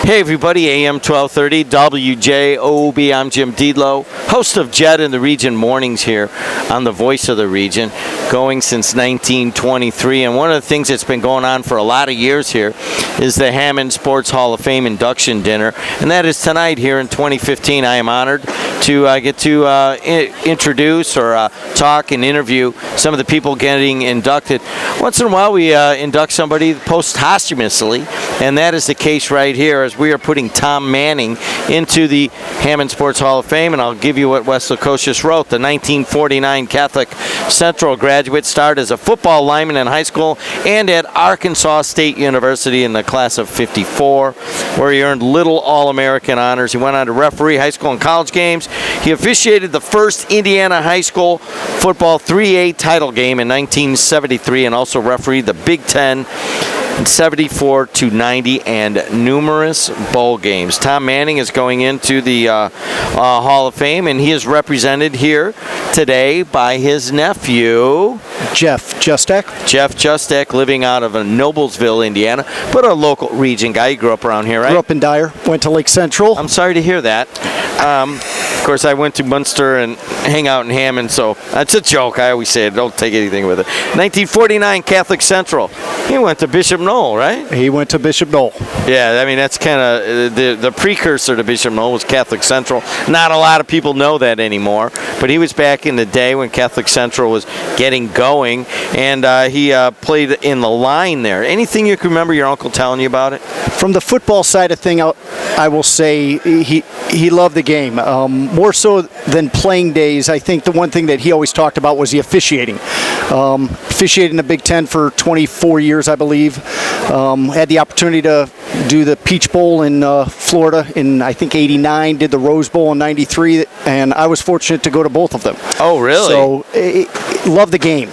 Hey everybody, AM 1230, WJOB. I'm Jim Deedlow, host of JED in the Region Mornings here on the Voice of the Region, going since 1923. And one of the things that's been going on for a lot of years here is the Hammond Sports Hall of Fame induction dinner. And that is tonight here in 2015. I am honored to get to introduce or talk and interview some of the people getting inducted. Once in a while we induct somebody posthumously, and that is the case right here as we are putting Tom Manning into the Hammond Sports Hall of Fame. And I'll give you what Wes Lukosius wrote. The 1949 Catholic Central graduate started as a football lineman in high school and at Arkansas State University in the class of 54, where he earned little All-American honors. He went on to referee high school and college games. He officiated the first Indiana high school football 3A title game in 1973 and also refereed the Big Ten in 74 to 90 and numerous bowl games. Tom Manning is going into the Hall of Fame, and he is represented here today by his nephew, Jeff Justek. Jeff Justek, living out of Noblesville, Indiana, but a local region guy. You grew up around here, right? Grew up in Dyer, went to Lake Central. I'm sorry to hear that. Of course, I went to Munster and hang out in Hammond, so that's a joke. I always say it. Don't take anything with it. 1949 Catholic Central. He went to Bishop Knoll, right? He went to Bishop Knoll. Yeah, I mean, that's kind of the precursor to Bishop Knoll was Catholic Central. Not a lot of people know that anymore, but he was back in the day when Catholic Central was getting going, and he played in the line there. Anything you can remember your uncle telling you about it? From the football side of thing, I will say he loved the game. More so than playing days, I think the one thing that he always talked about was the officiating. Officiated in the Big Ten for 24 years, I believe. Had the opportunity to do the Peach Bowl in Florida in, I think, 89, did the Rose Bowl in 93, and I was fortunate to go to both of them. Oh, really? So, loved the game.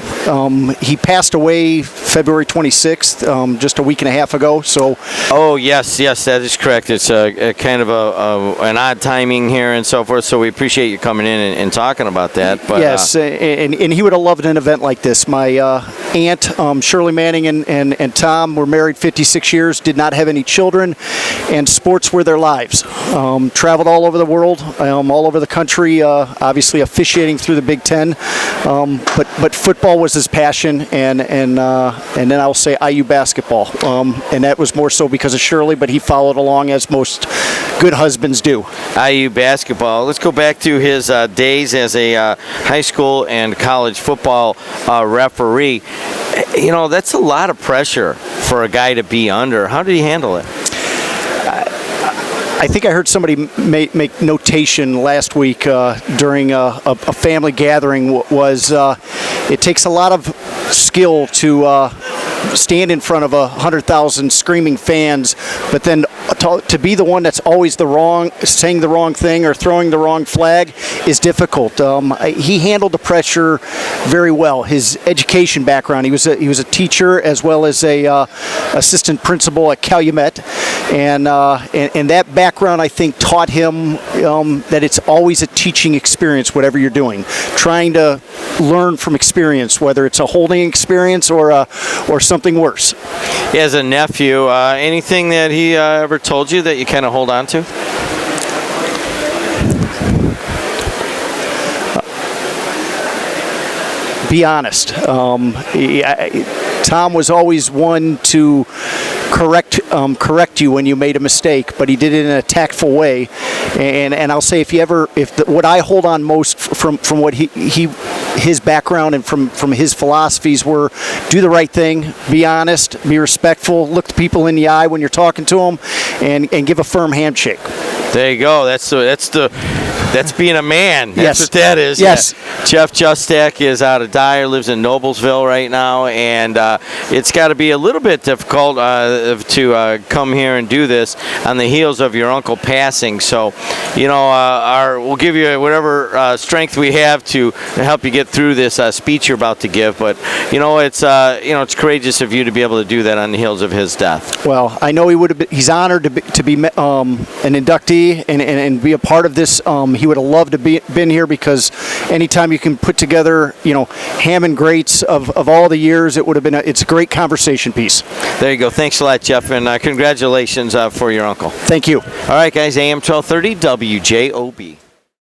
He passed away February 26th, just a week and a half ago. So. Oh, yes, that is correct. It's a kind of an odd timing here and so forth, so we appreciate you coming in and talking about that. But, yes, and he would have loved an event like this. My aunt, Shirley Manning, and Tom were married 56 years, did not have any children, and sports were their lives. Traveled all over the world, all over the country, obviously officiating through the Big Ten, but football was his passion, and then I'll say IU basketball, and that was more so because of Shirley, but he followed along as most good husbands do. IU basketball. Let's go back to his days as a high school and college football referee. You know, that's a lot of pressure for a guy to be under. How did he handle it? I think I heard somebody make notation last week during a family gathering was it takes a lot of skill to stand in front of 100,000 screaming fans, but then to be the one that's always saying the wrong thing or throwing the wrong flag is difficult. He handled the pressure very well. His education background, he was a teacher as well as a assistant principal at Calumet, and that background I think taught him that it's always a teaching experience, whatever you're doing, trying to learn from experience, whether it's a holding experience or something worse. As a nephew, anything that he ever told you that you kind of hold on to? Be honest. Tom was always one to correct you when you made a mistake, but he did it in a tactful way. And I'll say what I hold on most from what his background and from his philosophies were: do the right thing, be honest, be respectful, look the people in the eye when you're talking to them, and give a firm handshake. There you go. That's being a man. That's yes. what that is. Yes. Yeah. Jeff Justek is out of Dyer, lives in Noblesville right now, and it's got to be a little bit difficult to come here and do this on the heels of your uncle passing. So, you know, we'll give you whatever strength we have to help you get through this speech you're about to give. But it's courageous of you to be able to do that on the heels of his death. Well, I know he would have. He's honored to be an inductee and be a part of this he would have loved to been here, because anytime you can put together, ham and greats of all the years, it would have been it's a great conversation piece. There you go. Thanks a lot, Jeff, and congratulations for your uncle. Thank you. All right, guys, AM 1230, WJOB.